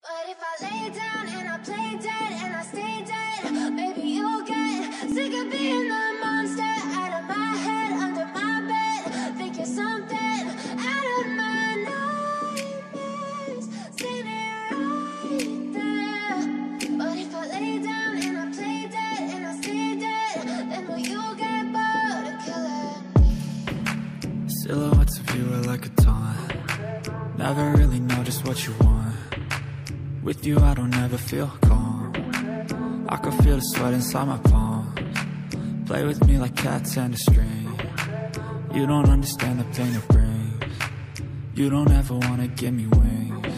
But if I lay down and I play dead and I stay dead, maybe you'll get sick of being the monster out of my head, under my bed. Think you're something out of my nightmares, standing right there. But if I lay down and I play dead and I stay dead, then will you get bored of killing me? Silhouettes of you are like a taunt. Never really know just what you want. With you I don't ever feel calm. I can feel the sweat inside my palms. Play with me like cats and a string. You don't understand the pain it brings. You don't ever wanna give me wings.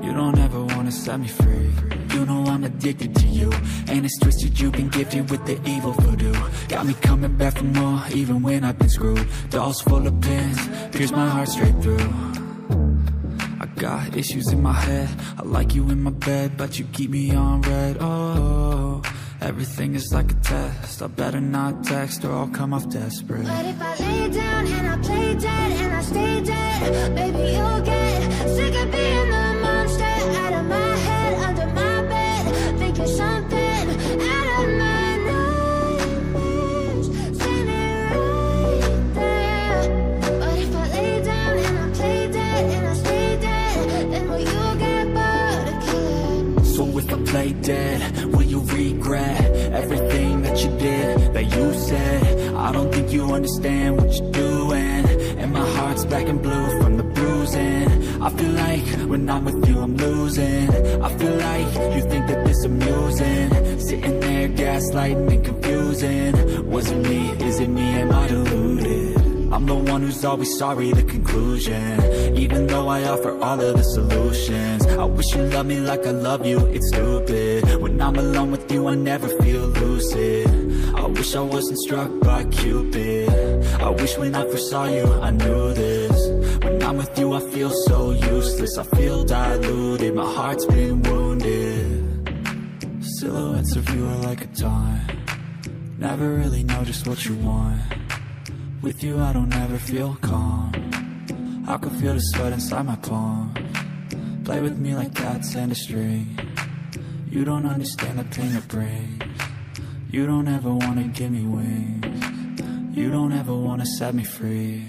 You don't ever wanna set me free. You know I'm addicted to you, and it's twisted, you've been gifted with the evil voodoo. Got me coming back for more, even when I've been screwed. Dolls full of pins, pierce my heart straight through. I got issues in my head, I like you in my bed, but you keep me on red. Oh, everything is like a test, I better not text or I'll come off desperate. But if I lay down and I play dead and I stay dead, maybe you'll get sick of being the monster out of my head, under my bed. Think you're something out of my nightmares, standing right there. But if I lay down and I play dead and I stay dead, then will you get bored of killing me? So if I play dead, will you regret everything that you did, that you said? I don't think you understand what you're doing, and my heart's black and blue from the bruising. I feel like when I'm with you I'm losing. I feel like you think that this amusing, sitting there gaslighting and confusing. Was it me? Is it me? Am I deluded? I'm the one who's always sorry, the conclusion, even though I offer all of the solutions. I wish you loved me like I love you, it's stupid. When I'm alone with you I never feel lucid. I wish I wasn't struck by Cupid. I wish when I first saw you I knew this. When I'm with you I feel so useless, I feel diluted, my heart's been wounded. Silhouettes of you are like a taunt. Never really know just what you want. With you I don't ever feel calm. I can feel the sweat inside my palms. Play with me like cats and a string. You don't understand the pain it brings. You don't ever wanna give me wings. You don't ever wanna set me free.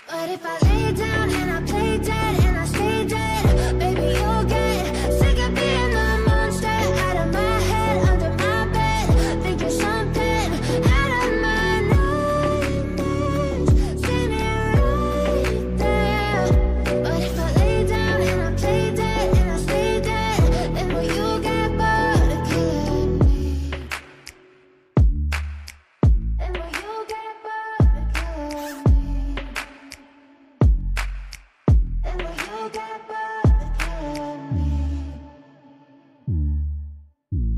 But if I lay down and I play dead and I stay dead, maybe you'll get sick of being the monster out of my head, under my bed. Think you're something out of my nightmares, standing right there. But if I lay down and I play dead and I stay dead, then will you get bored of killing me? Then will you get bored of killing me? Then will you get bored of killing me?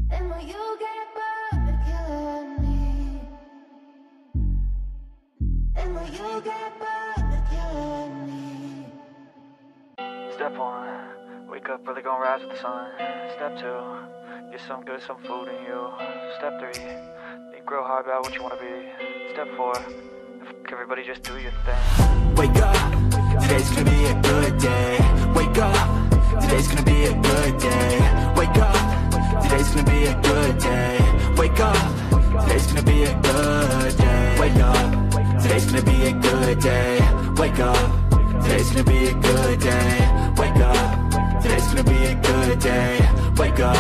Then will you get bored of killing me? Then will you get bored of killing me? Step 1, wake up early, gonna rise with the sun. Step 2, get some good, some food in you. Step 3, think real hard about what you wanna be. Step 4, everybody just do your thing. Wake up, today's gonna be a good day. Wake up, today's gonna be a good day. Wake up, today's gonna be a good day. Wake up, today's gonna be a good day. Wake up, today's gonna be a good day. Wake up, today's gonna be a good day. Wake up, today's gonna be a good day. Wake up,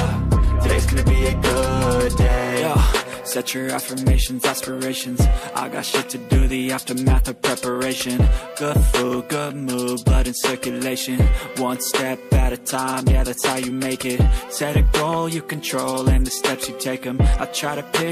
today's gonna be a good day. Yo, set your affirmations, aspirations. I got shit to do, the aftermath of preparation. Good food, good mood, blood in circulation. One step at a time, yeah, that's how you make it. Set a goal you control, and the steps you take them. I try to pick